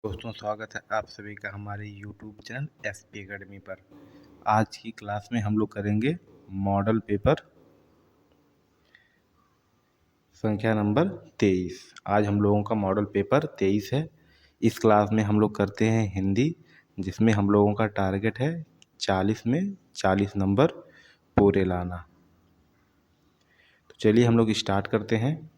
दोस्तों, स्वागत है आप सभी का हमारे YouTube चैनल SP एकेडमी पर। आज की क्लास में हम लोग करेंगे मॉडल पेपर संख्या नंबर 23। आज हम लोगों का मॉडल पेपर 23 है। इस क्लास में हम लोग करते हैं हिंदी, जिसमें हम लोगों का टारगेट है 40 में 40 नंबर पूरे लाना। तो चलिए हम लोग स्टार्ट करते हैं।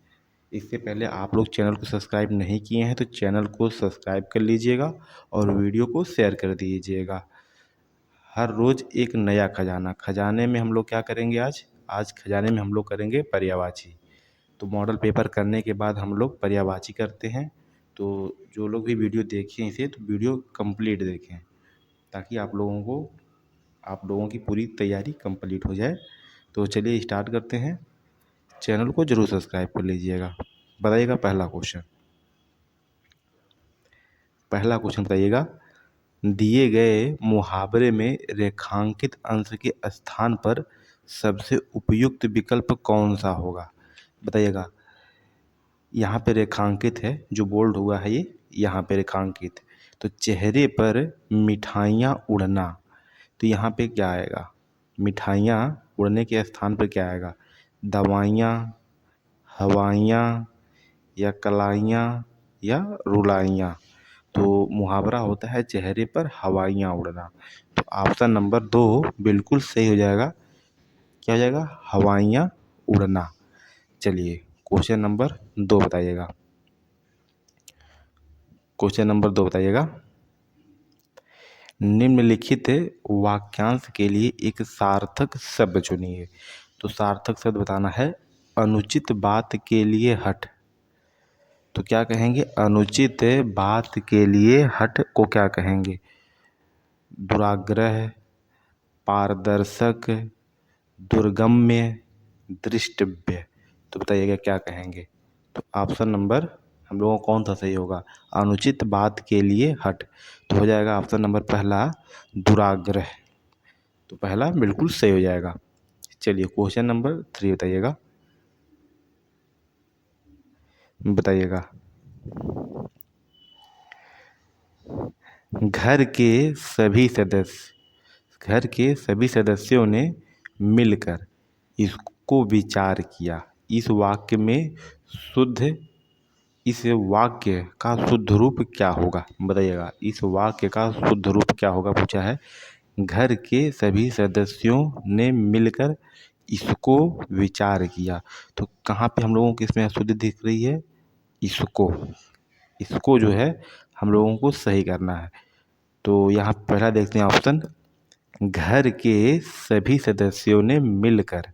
इससे पहले आप लोग चैनल को सब्सक्राइब नहीं किए हैं तो चैनल को सब्सक्राइब कर लीजिएगा और वीडियो को शेयर कर दीजिएगा। हर रोज़ एक नया खजाने में हम लोग क्या करेंगे आज खजाने में हम लोग करेंगे पर्यायवाची। तो मॉडल पेपर करने के बाद हम लोग पर्यायवाची करते हैं। तो जो लोग भी वीडियो देखें इसे तो वीडियो कंप्लीट देखें, ताकि आप लोगों की पूरी तैयारी कंप्लीट हो जाए। तो चलिए स्टार्ट करते हैं। चैनल को ज़रूर सब्सक्राइब कर लीजिएगा। बताइएगा पहला क्वेश्चन बताइएगा, दिए गए मुहावरे में रेखांकित अंश के स्थान पर सबसे उपयुक्त विकल्प कौन सा होगा? बताइएगा। यहाँ पे रेखांकित है, जो बोल्ड हुआ है ये यहाँ पे रेखांकित। तो चेहरे पर मिठाइयाँ उड़ना, तो यहाँ पे क्या आएगा? मिठाइयाँ उड़ने के स्थान पर क्या आएगा? दवाइयाँ, हवाइयाँ, या कलाइयाँ, या रुलाइयाँ। तो मुहावरा होता है चेहरे पर हवाइयाँ उड़ना। तो ऑप्शन नंबर 2 बिल्कुल सही हो जाएगा। क्या हो जाएगा? हवाइयाँ उड़ना। चलिए क्वेश्चन नंबर 2 बताइएगा। निम्नलिखित वाक्यांश के लिए एक सार्थक शब्द चुनिए। तो सार्थक शब्द बताना है। अनुचित बात के लिए हट, तो क्या कहेंगे? अनुचित बात के लिए हट को क्या कहेंगे? दुराग्रह, पारदर्शक, दुर्गम्य, दृष्टव्य। तो बताइएगा क्या कहेंगे? तो ऑप्शन नंबर हम लोगों को कौन सा सही होगा? अनुचित बात के लिए हट। तो हो जाएगा ऑप्शन नंबर पहला, दुराग्रह। तो पहला बिल्कुल सही हो जाएगा। चलिए क्वेश्चन नंबर 3 बताइएगा। घर के सभी सदस्यों ने मिलकर इसको विचार किया। इस वाक्य में शुद्ध इस वाक्य का शुद्ध रूप क्या होगा? बताइएगा। इस वाक्य का शुद्ध रूप क्या होगा पूछा है। घर के सभी सदस्यों ने मिलकर इसको विचार किया। तो कहाँ पे हम लोगों को इसमें अशुद्ध दिख रही है? इसको जो है हम लोगों को सही करना है। तो यहाँ पहला देखते हैं ऑप्शन, घर के सभी सदस्यों ने मिलकर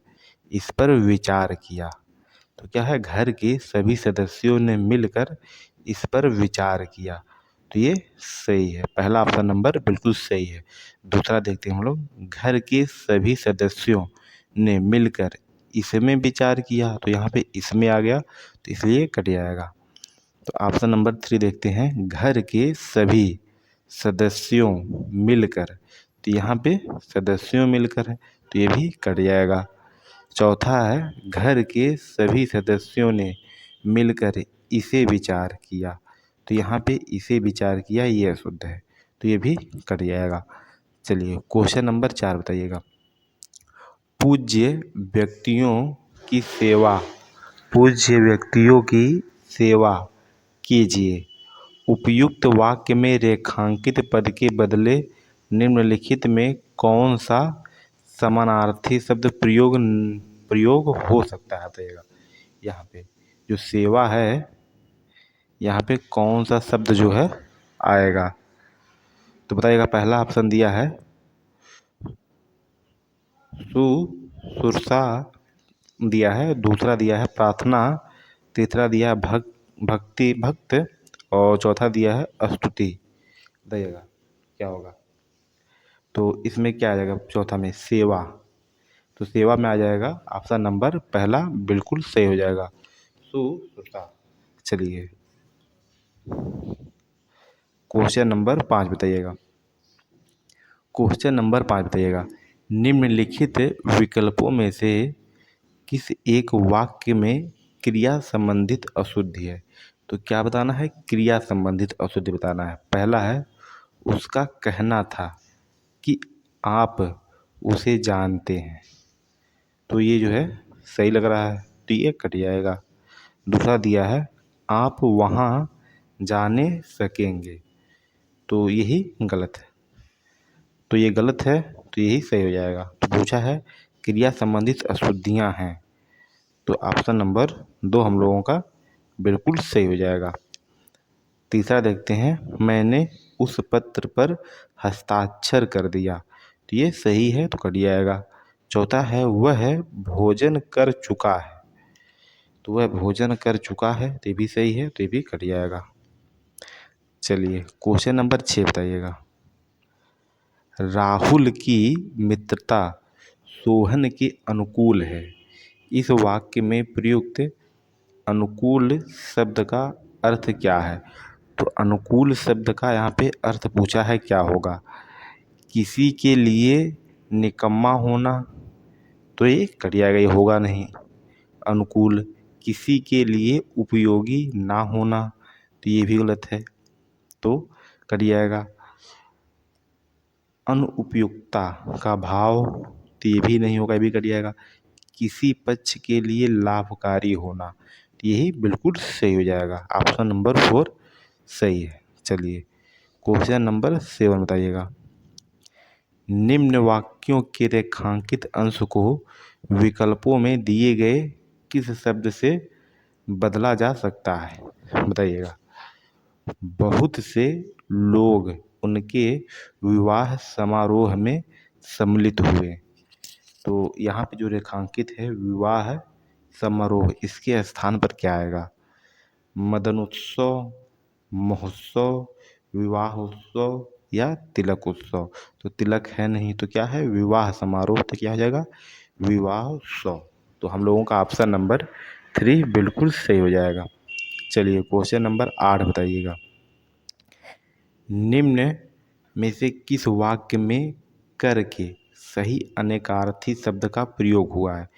इस पर विचार किया। तो क्या है? घर के सभी सदस्यों ने मिलकर इस पर विचार किया। तो ये सही है, पहला ऑप्शन नंबर बिल्कुल सही है। दूसरा देखते हैं हम लोग, घर के सभी सदस्यों ने मिलकर इसमें विचार किया। तो यहाँ पे इसमें आ गया, तो इसलिए कट जाएगा। तो ऑप्शन नंबर 3 देखते हैं, घर के सभी सदस्यों मिलकर। तो यहाँ पे सदस्यों मिलकर है, तो ये भी कट जाएगा। चौथा है, घर के सभी सदस्यों ने मिलकर इसे विचार किया। तो यहाँ पे इसे विचार किया, ये अशुद्ध है, तो ये भी कट जाएगा। चलिए क्वेश्चन नंबर 4 बताइएगा। पूज्य व्यक्तियों की सेवा पूज्य व्यक्तियों की सेवा कीजिए। उपयुक्त वाक्य में रेखांकित पद के बदले निम्नलिखित में कौन सा समानार्थी शब्द प्रयोग हो सकता है? बताइएगा। यहाँ पे जो सेवा है, यहाँ पे कौन सा शब्द जो है आएगा? तो बताइएगा। पहला ऑप्शन दिया है सुरसा दिया है, दूसरा दिया है प्रार्थना, तीसरा दिया है भक्त, और चौथा दिया है स्तुति। बताइएगा क्या होगा? तो इसमें क्या आ जाएगा? चौथा में सेवा, तो सेवा में आ जाएगा ऑप्शन नंबर पहला बिल्कुल सही हो जाएगा, सुश्रुता। चलिए क्वेश्चन नंबर 5 बताइएगा। निम्नलिखित विकल्पों में से किस एक वाक्य में क्रिया संबंधित अशुद्धि है? तो क्या बताना है, क्रिया संबंधित अशुद्धि बताना है। पहला है, उसका कहना था कि आप उसे जानते हैं, तो ये जो है सही लग रहा है, तो ये कट जाएगा। दूसरा दिया है, आप वहाँ जाने सकेंगे, तो यही गलत है, तो ये गलत है, तो यही सही हो जाएगा। तो पूछा है क्रिया संबंधित अशुद्धियाँ हैं, तो ऑप्शन नंबर 2 हम लोगों का बिल्कुल सही हो जाएगा। तीसरा देखते हैं, मैंने उस पत्र पर हस्ताक्षर कर दिया, तो ये सही है, तो कट जाएगा। चौथा है, वह भोजन कर चुका है, तो वह भोजन कर चुका है, तो ये भी सही है, तो ये भी कट जाएगा। चलिए क्वेश्चन नंबर 6 बताइएगा। राहुल की मित्रता सोहन के अनुकूल है, इस वाक्य में प्रयुक्त अनुकूल शब्द का अर्थ क्या है? तो अनुकूल शब्द का यहाँ पे अर्थ पूछा है क्या होगा। किसी के लिए निकम्मा होना, तो ये कट जाएगा, ये होगा नहीं। अनुकूल, किसी के लिए उपयोगी ना होना, तो ये भी गलत है, तो कट जाएगा। अनुपयुक्तता का भाव, तो ये भी नहीं होगा, ये भी कट जाएगा। किसी पक्ष के लिए लाभकारी होना, तो यही बिल्कुल सही हो जाएगा। ऑप्शन नंबर 4 सही है। चलिए क्वेश्चन नंबर 7 बताइएगा। निम्न वाक्यों के रेखांकित अंश को विकल्पों में दिए गए किस शब्द से बदला जा सकता है, बताइएगा। बहुत से लोग उनके विवाह समारोह में सम्मिलित हुए, तो यहाँ पे जो रेखांकित है विवाह समारोह, इसके स्थान पर क्या आएगा? मदनोत्सव, महोत्सव, विवाह उत्सव या तिलक उत्सव। तो तिलक है नहीं, तो क्या है, विवाह समारोह, तो क्या हो जाएगा, विवाह उत्सव। तो हम लोगों का ऑप्शन नंबर 3 बिल्कुल सही हो जाएगा। चलिए क्वेश्चन नंबर 8 बताइएगा। निम्न में से किस वाक्य में कर के सही अनेकार्थी शब्द का प्रयोग हुआ है?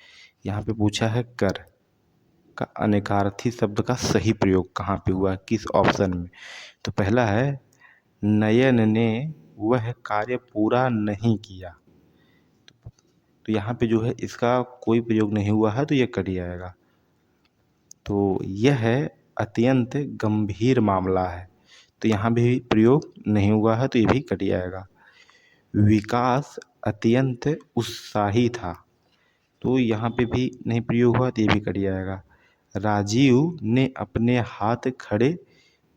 यहाँ पे पूछा है कर का अनेकार्थी शब्द का सही प्रयोग कहाँ पे हुआ है, किस ऑप्शन में? तो पहला है, नयन ने वह कार्य पूरा नहीं किया, तो यहाँ पे जो है इसका कोई प्रयोग नहीं हुआ है, तो ये कट जाएगा। तो यह है अत्यंत गंभीर मामला है, तो यहाँ भी प्रयोग नहीं हुआ है, तो ये भी कट जाएगा। विकास अत्यंत उत्साही था, तो यहाँ पे भी नहीं प्रयोग हुआ, तो ये भी कट जाएगा। राजीव ने अपने हाथ खड़े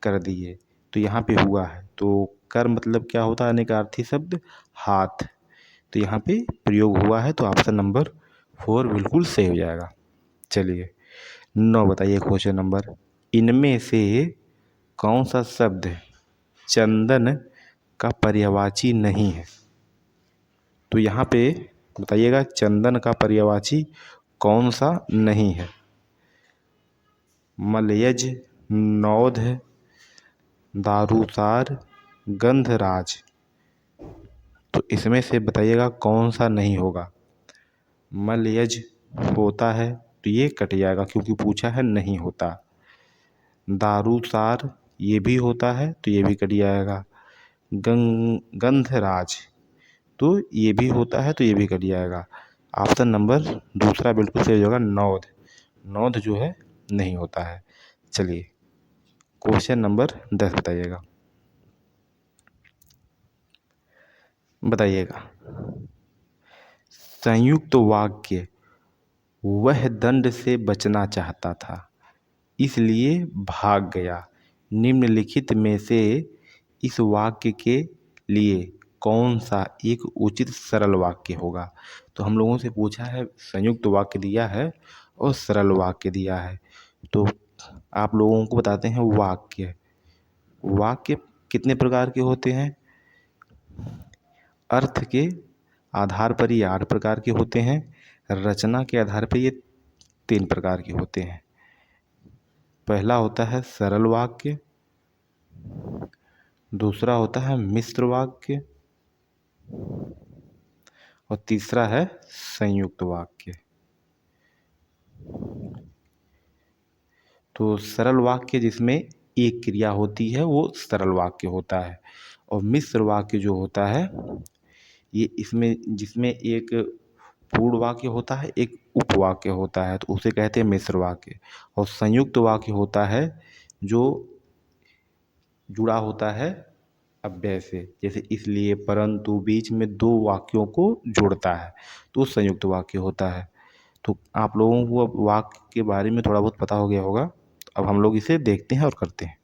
कर दिए, तो यहाँ पे हुआ है, तो कर मतलब क्या होता है, अनेकार्थी शब्द हाथ, तो यहाँ पे प्रयोग हुआ है, तो ऑप्शन नंबर 4 बिल्कुल सही हो जाएगा। चलिए 9 बताइए क्वेश्चन नंबर। इनमें से कौन सा शब्द चंदन का पर्यायवाची नहीं है? तो यहाँ पे बताइएगा चंदन का पर्यायवाची कौन सा नहीं है? मलयज, नौध, दारूसार, गंधराज, तो इसमें से बताइएगा कौन सा नहीं होगा। मलयज होता है, तो ये कट जाएगा क्योंकि पूछा है नहीं होता। दारूसार ये भी होता है, तो ये भी कट जाएगा। गंधराज, तो ये भी होता है, तो ये भी कट जाएगा। ऑप्शन नंबर दूसरा बिल्कुल सही होगा, नौध। नौध जो है नहीं होता है। चलिए क्वेश्चन नंबर 10 बताइएगा। संयुक्त वाक्य, वह दंड से बचना चाहता था इसलिए भाग गया, निम्नलिखित में से इस वाक्य के लिए कौन सा एक उचित सरल वाक्य होगा? तो हम लोगों से पूछा है, संयुक्त वाक्य दिया है और सरल वाक्य दिया है, तो आप लोगों को बताते हैं वाक्य। वाक्य कितने प्रकार के होते हैं? अर्थ के आधार पर ये 8 प्रकार के होते हैं, रचना के आधार पर ये 3 प्रकार के होते हैं। पहला होता है सरल वाक्य, दूसरा होता है मिश्र वाक्य और तीसरा है संयुक्त वाक्य। तो सरल वाक्य जिसमें एक क्रिया होती है वो सरल वाक्य होता है, और मिश्र वाक्य जो होता है ये इसमें जिसमें एक पूर्ण वाक्य होता है, एक उपवाक्य होता है, तो उसे कहते हैं मिश्र वाक्य। और संयुक्त वाक्य होता है जो जुड़ा होता है अव्यय से, जैसे इसलिए, परंतु, बीच में दो वाक्यों को जोड़ता है, तो संयुक्त वाक्य होता है। तो आप लोगों को अब वाक्य के बारे में थोड़ा बहुत पता हो गया होगा। अब हम लोग इसे देखते हैं और करते हैं।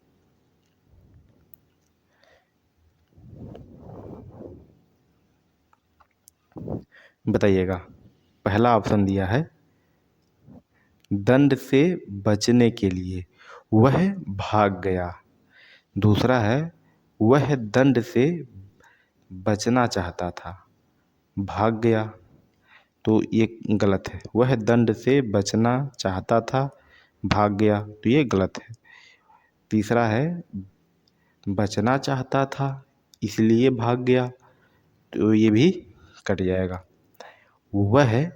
बताइएगा। पहला ऑप्शन दिया है दंड से बचने के लिए वह भाग गया। दूसरा है वह दंड से बचना चाहता था, भाग गया। तो ये गलत है। वह दंड से बचना चाहता था, भाग गया, तो ये गलत है। तीसरा है बचना चाहता था इसलिए भाग गया, तो ये भी कट जाएगा। वह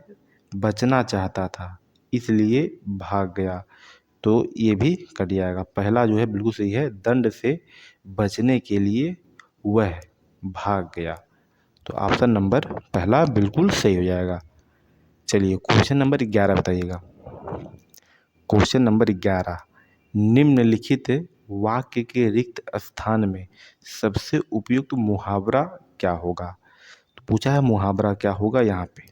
बचना चाहता था इसलिए भाग गया, तो ये भी कट जाएगा। पहला जो है बिल्कुल सही है, दंड से बचने के लिए वह भाग गया, तो ऑप्शन नंबर पहला बिल्कुल सही हो जाएगा। चलिए क्वेश्चन नंबर 11 बताइएगा। क्वेश्चन नंबर 11, निम्नलिखित वाक्य के रिक्त स्थान में सबसे उपयुक्त मुहावरा क्या होगा। तो पूछा है मुहावरा क्या होगा यहाँ पे।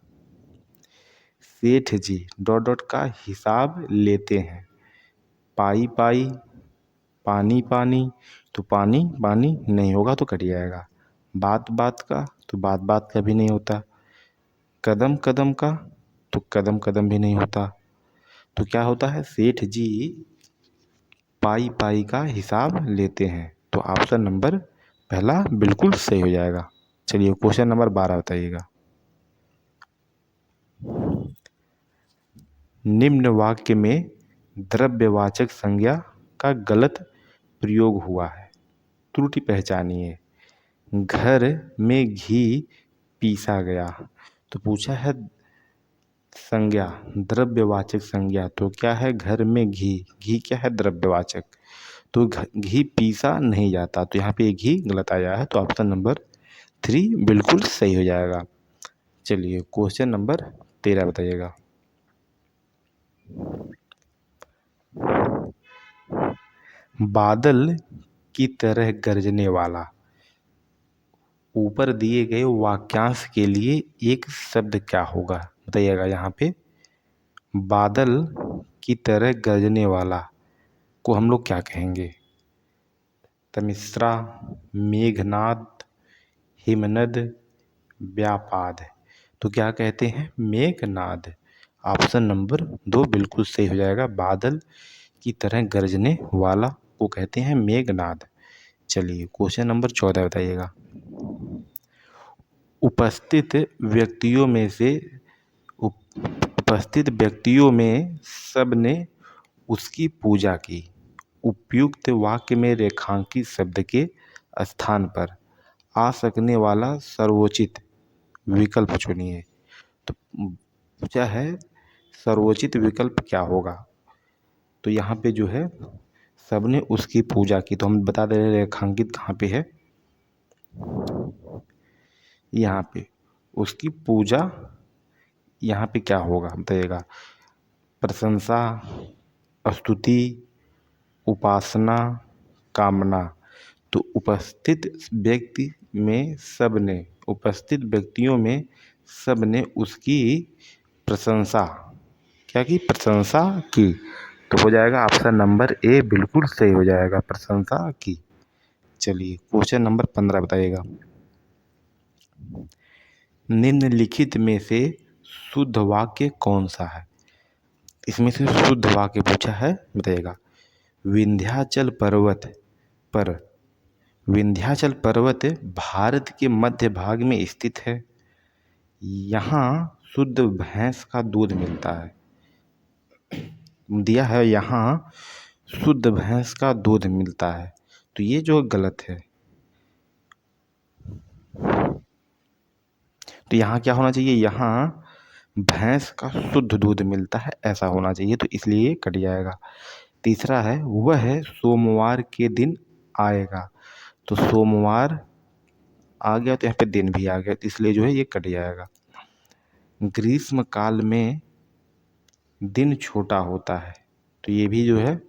सेठ जी डॉट डॉट का हिसाब लेते हैं, पाई पाई, पानी पानी, तो पानी पानी नहीं होगा तो कट जाएगा। बात बात का, तो बात बात का भी नहीं होता। कदम कदम का, तो कदम कदम भी नहीं होता। तो क्या होता है, सेठ जी पाई पाई का हिसाब लेते हैं, तो ऑप्शन नंबर पहला बिल्कुल सही हो जाएगा। चलिए क्वेश्चन नंबर 12 बताइएगा। निम्न वाक्य में द्रव्यवाचक संज्ञा का गलत प्रयोग हुआ है, त्रुटि पहचानिए। घर में घी पीसा गया, तो पूछा है संज्ञा द्रव्यवाचक संज्ञा, तो क्या है घर में घी, घी क्या है द्रव्यवाचक, तो घी पीसा नहीं जाता, तो यहाँ पे घी गलत आया है, तो ऑप्शन नंबर 3 बिल्कुल सही हो जाएगा। चलिए क्वेश्चन नंबर 13 बताइएगा। बादल की तरह गरजने वाला, ऊपर दिए गए वाक्यांश के लिए एक शब्द क्या होगा बताइएगा। यहाँ पे बादल की तरह गरजने वाला को हम लोग क्या कहेंगे। तमिश्रा, मेघनाद, हिमनद, व्यापाद, तो क्या कहते हैं मेघनाद। ऑप्शन नंबर 2 बिल्कुल सही हो जाएगा। बादल की तरह गरजने वाला को कहते हैं मेघनाद। चलिए क्वेश्चन नंबर 14 बताइएगा। उपस्थित व्यक्तियों में से उपस्थित व्यक्तियों में सब ने उसकी पूजा की। उपयुक्त वाक्य में रेखांकित शब्द के स्थान पर आ सकने वाला सर्वोचित विकल्प चुनिए। तो पूछा है सर्वोचित विकल्प क्या होगा, तो यहाँ पे जो है सबने उसकी पूजा की, तो हम बता दे रहे रेखांकित कहाँ पे है, यहाँ पे उसकी पूजा। यहाँ पे क्या होगा बताइएगा। प्रशंसा, स्तुति, उपासना, कामना, तो उपस्थित व्यक्ति में सब ने, उपस्थित व्यक्तियों में सब ने उसकी प्रशंसा क्या की, प्रशंसा की, तो हो जाएगा ऑप्शन नंबर ए बिल्कुल सही हो जाएगा, प्रशंसा की। चलिए क्वेश्चन नंबर 15 बताइएगा। निम्नलिखित में से शुद्ध वाक्य कौन सा है। इसमें से शुद्ध वाक्य पूछा है बताइएगा। विंध्याचल पर्वत पर, विंध्याचल पर्वत भारत के मध्य भाग में स्थित है। यहाँ शुद्ध भैंस का दूध मिलता है। दिया है यहाँ शुद्ध भैंस का दूध मिलता है, तो ये जो गलत है। तो यहाँ क्या होना चाहिए, यहाँ भैंस का शुद्ध दूध मिलता है ऐसा होना चाहिए, तो इसलिए कट जाएगा। तीसरा है वह सोमवार के दिन आएगा। तो सोमवार आ गया तो यहाँ पे दिन भी आ गया, तो इसलिए जो है ये कट जाएगा। ग्रीष्म काल में दिन छोटा होता है, तो ये भी जो है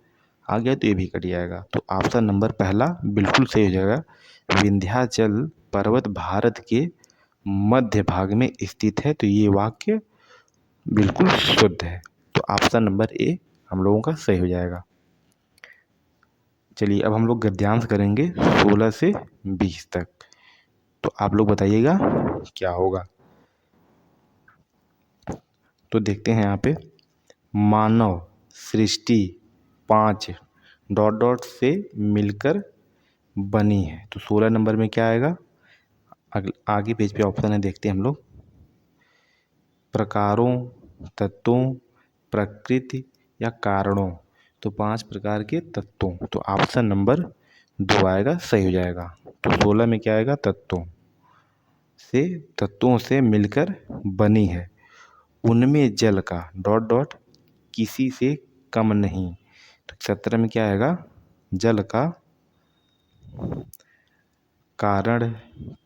आ गया, तो ये भी कट जाएगा। तो ऑप्शन नंबर पहला बिल्कुल सही हो जाएगा। विंध्याचल पर्वत भारत के मध्य भाग में स्थित है, तो ये वाक्य बिल्कुल शुद्ध है। तो ऑप्शन नंबर ए हम लोगों का सही हो जाएगा। चलिए अब हम लोग गद्यांश करेंगे 16 से 20 तक। तो आप लोग बताइएगा क्या होगा। तो देखते हैं यहाँ पे, मानव सृष्टि 5 डॉट डॉट से मिलकर बनी है। तो 16 नंबर में क्या आएगा, आगे पेज पे ऑप्शन है, देखते हैं हम लोग। प्रकारों, तत्वों, प्रकृति या कारणों। तो 5 प्रकार के तत्वों, तो ऑप्शन नंबर 2 आएगा, सही हो जाएगा। तो 16 में क्या आएगा, तत्वों से मिलकर बनी है। उनमें जल का डॉट डॉट किसी से कम नहीं। तो 17 में क्या आएगा, जल का कारण,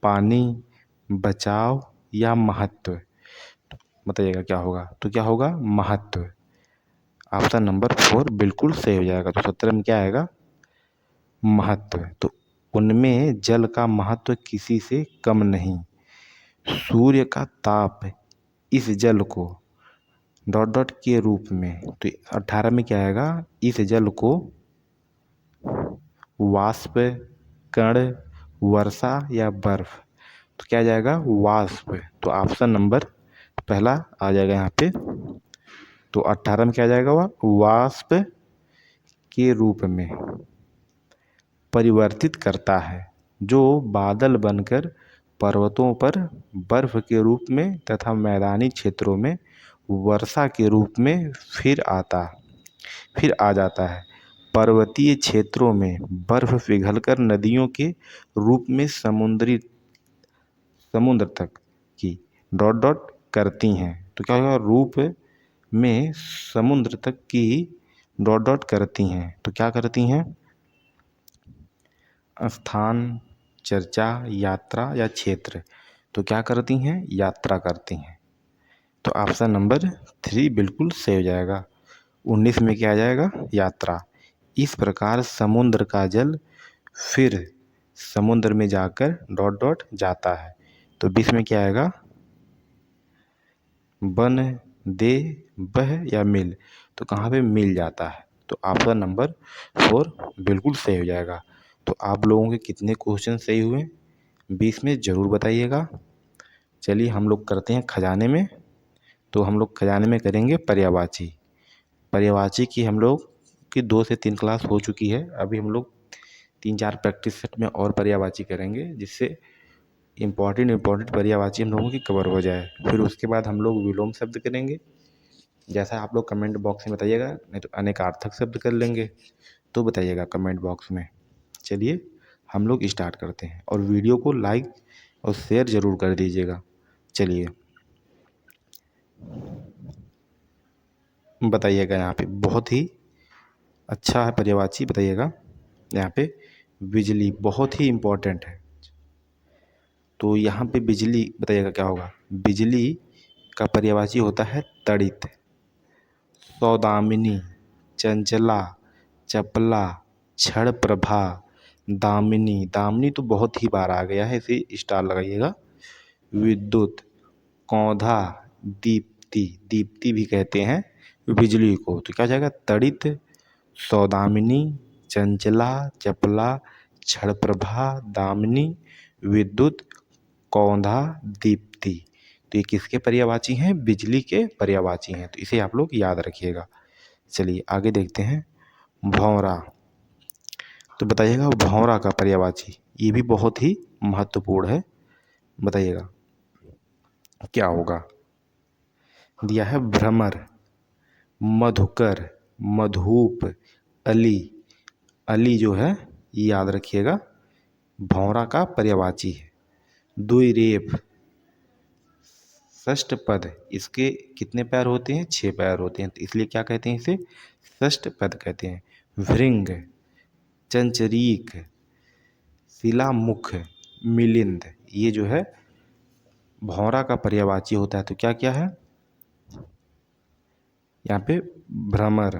पानी, बचाव या महत्व। बताइएगा क्या होगा। तो क्या होगा, महत्व। ऑप्शन नंबर 4 बिल्कुल सही हो जाएगा। तो 17 में क्या आएगा, महत्व। तो उनमें जल का महत्व किसी से कम नहीं। सूर्य का ताप इस जल को डॉट डॉट के रूप में। तो 18 में क्या आएगा, इस जल को वाष्प, कण, वर्षा या बर्फ। तो क्या आ जाएगा, वाष्प। तो ऑप्शन नंबर पहला आ जाएगा यहाँ पे। तो 18 में क्या आ जाएगा, वह वाष्प के रूप में परिवर्तित करता है, जो बादल बनकर पर्वतों पर बर्फ के रूप में तथा मैदानी क्षेत्रों में वर्षा के रूप में फिर आ जाता है। पर्वतीय क्षेत्रों में बर्फ पिघलकर नदियों के रूप में समुद्र तक की डॉट डॉट करती हैं। तो क्या होगा, रूप में समुद्र तक की डॉट डॉट करती हैं। तो क्या करती हैं, स्थान, चर्चा, यात्रा या क्षेत्र। तो क्या करती हैं, यात्रा करती हैं। तो ऑप्शन नंबर 3 बिल्कुल सही हो जाएगा। 19 में क्या आ जाएगा, यात्रा। इस प्रकार समुद्र का जल फिर समुद्र में जाकर डॉट डॉट जाता है। तो 20 में क्या आएगा, बन, दे, बह या मिल। तो कहाँ पे मिल जाता है। तो ऑप्शन नंबर 4 बिल्कुल सही हो जाएगा। तो आप लोगों के कितने क्वेश्चन सही हुए 20 में ज़रूर बताइएगा। चलिए हम लोग करते हैं खजाने में। तो हम लोग खजाने में करेंगे पर्यायवाची। पर्यायवाची की हम लोग की 2 से 3 क्लास हो चुकी है। अभी हम लोग 3-4 प्रैक्टिस सेट में और पर्यायवाची करेंगे, जिससे इम्पॉर्टेंट पर्यायवाची हम लोगों की कवर हो जाए। फिर उसके बाद हम लोग विलोम शब्द करेंगे, जैसा आप लोग कमेंट बॉक्स में बताइएगा। नहीं तो अनेकार्थक शब्द कर लेंगे, तो बताइएगा कमेंट बॉक्स में। चलिए हम लोग स्टार्ट करते हैं, और वीडियो को लाइक और शेयर ज़रूर कर दीजिएगा। चलिए बताइएगा, यहाँ पे बहुत ही अच्छा है पर्यायवाची, बताइएगा। यहाँ पे बिजली बहुत ही इम्पोर्टेंट है। तो यहाँ पे बिजली बताइएगा क्या होगा। बिजली का पर्यायवाची होता है तड़ित। सौदामिनी, चंचला, चपला, क्षण प्रभा, दामिनी। दामिनी तो बहुत ही बार आ गया है, इसे स्टार लगाइएगा। विद्युत, कौंधा, दीप्ति। दीप्ति भी कहते हैं बिजली को। तो क्या हो जाएगा, तड़ित, सौदामिनी, चंचला, चपला, क्षणप्रभा, दामिनी, विद्युत, कौंधा, दीप्ति। तो ये किसके पर्यायवाची हैं, बिजली के पर्यायवाची हैं। तो इसे आप लोग याद रखिएगा। चलिए आगे देखते हैं, भौंरा। तो बताइएगा भौंरा का पर्यायवाची, ये भी बहुत ही महत्वपूर्ण है। बताइएगा क्या होगा। दिया है भ्रमर, मधुकर, मधुप, अली। अली जो है ये याद रखिएगा, भौंरा का पर्यायवाची है। द्विरेफ, षष्ठ पद। इसके कितने पैर होते हैं, 6 पैर होते हैं, तो इसलिए क्या कहते हैं, इसे षष्ठ पद कहते हैं। भृंग, चंचरीक, शिलामुख, मिलिंद। ये जो है भौरा का पर्यायवाची होता है। तो क्या क्या है यहाँ पे? भ्रमर,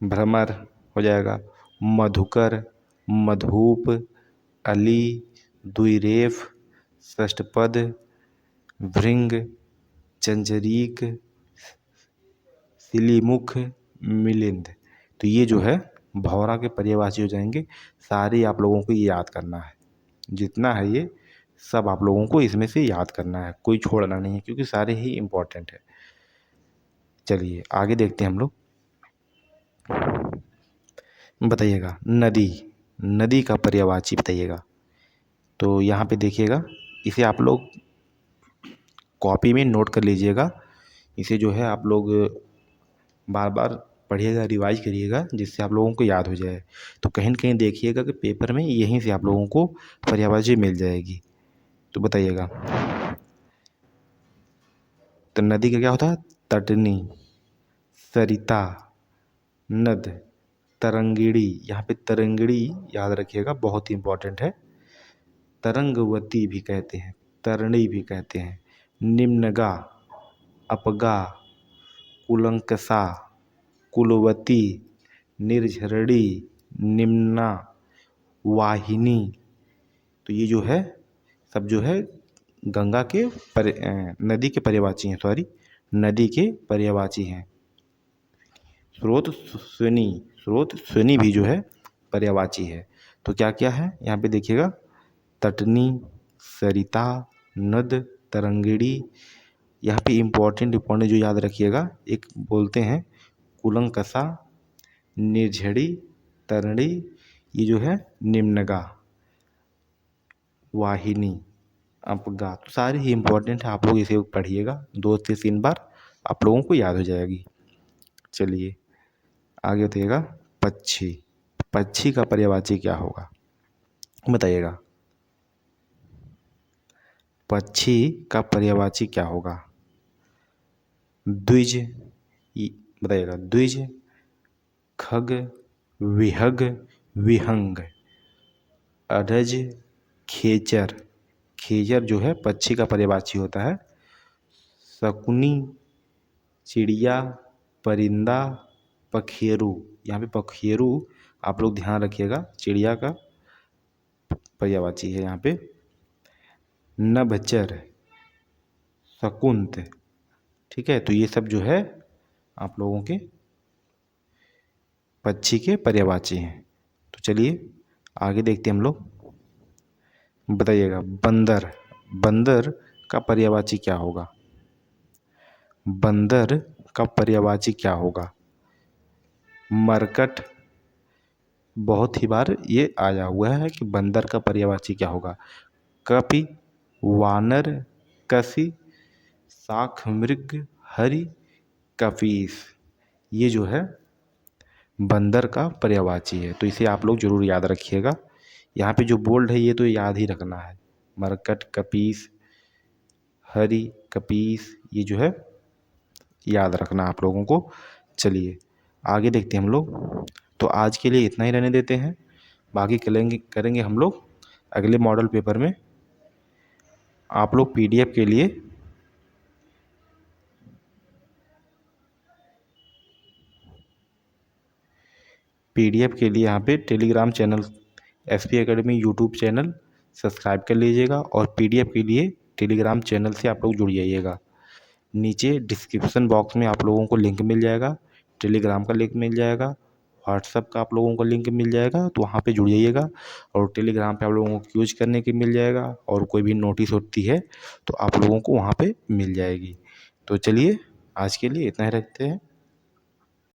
भ्रमर हो जाएगा। मधुकर, मधुप, अली, द्विरेफ, षष्ठपद, भृंग, चंचरीक, शिलीमुख, मिलिंद। तो ये जो है भौरा के पर्यायवाची हो जाएंगे। सारे आप लोगों को ये याद करना है, जितना है ये सब आप लोगों को इसमें से याद करना है, कोई छोड़ना नहीं है, क्योंकि सारे ही इम्पोर्टेंट है। चलिए आगे देखते हैं हम लोग। बताइएगा नदी, नदी का पर्यायवाची बताइएगा। तो यहाँ पे देखिएगा, इसे आप लोग कॉपी में नोट कर लीजिएगा। इसे जो है आप लोग बार बार पढ़िएगा, रिवाइज करिएगा, जिससे आप लोगों को याद हो जाए। तो कहीं न कहीं देखिएगा कि पेपर में यहीं से आप लोगों को पर्यायवाची मिल जाएगी। तो बताइएगा, तो नदी का क्या होता है? तटनी, सरिता, नद, तरंगिणी। यहाँ पे तरंगिणी याद रखिएगा, बहुत ही इंपॉर्टेंट है। तरंगवती भी कहते हैं, तरणी भी कहते हैं। निम्नगा, अपगा, कुलंकसा, कुलवती, निर्झरणी, निम्ना, वाहिनी। तो ये जो है सब जो है गंगा के नदी के पर्यायवाची हैं, सॉरी नदी के पर्यायवाची हैं। स्रोत स्वनी, स्रोत स्वनी भी जो है पर्यायवाची है। तो क्या क्या है यहाँ पे देखिएगा? तटनी, सरिता, नद, तरंगिणी। यहाँ पे इम्पोर्टेंट जो याद रखिएगा, एक बोलते हैं कुलंकसा, निर्झड़ी, तरणी, ये जो है निम्नगा, वाहिनी, अपगा। तो सारे ही इम्पोर्टेंट है, आप लोग इसे पढ़िएगा 2 से 3 बार, आप लोगों को याद हो जाएगी। चलिए आगे बताइएगा पक्षी, पक्षी का पर्यायवाची क्या होगा बताइएगा? पक्षी का पर्यायवाची क्या होगा? द्विज, बताइएगा द्विज, खग, विहग, विहंग, अरज, खेचर। खेचर जो है पक्षी का पर्यायवाची होता है। शकुनी, चिड़िया, परिंदा, पखेरु। यहाँ पे पखेरु आप लोग ध्यान रखिएगा, चिड़िया का पर्यायवाची है यहाँ पे। नभचर, शकुंत। ठीक है, तो ये सब जो है आप लोगों के पक्षी के पर्यायवाची हैं। तो चलिए आगे देखते हैं हम लोग। बताइएगा बंदर, बंदर का पर्यायवाची क्या होगा? बंदर का पर्यायवाची क्या होगा? मरकट, बहुत ही बार ये आया हुआ है कि बंदर का पर्यायवाची क्या होगा। कपि, वानर, कसी, शाख मृग, हरि, कपीस। ये जो है बंदर का पर्यायवाची है, तो इसे आप लोग जरूर याद रखिएगा। यहाँ पे जो बोल्ड है ये तो याद ही रखना है। मरकट, कपीस, हरि, कपीस, ये जो है याद रखना आप लोगों को। चलिए आगे देखते हैं हम लोग। तो आज के लिए इतना ही रहने देते हैं, बाकी करेंगे हम लोग अगले मॉडल पेपर में। आप लोग पीडीएफ के लिए यहाँ पे Telegram channel SP academy YouTube channel subscribe कर लीजिएगा, और पीडीएफ के लिए टेलीग्राम चैनल से आप लोग जुड़ जाइएगा। नीचे डिस्क्रिप्शन बॉक्स में आप लोगों को लिंक मिल जाएगा, टेलीग्राम का लिंक मिल जाएगा, व्हाट्सएप का आप लोगों को लिंक मिल जाएगा, तो वहाँ पे जुड़ जाइएगा। और टेलीग्राम पे आप लोगों को यूज करने की मिल जाएगा, और कोई भी नोटिस होती है तो आप लोगों को वहाँ पे मिल जाएगी। तो चलिए आज के लिए इतना ही रखते हैं।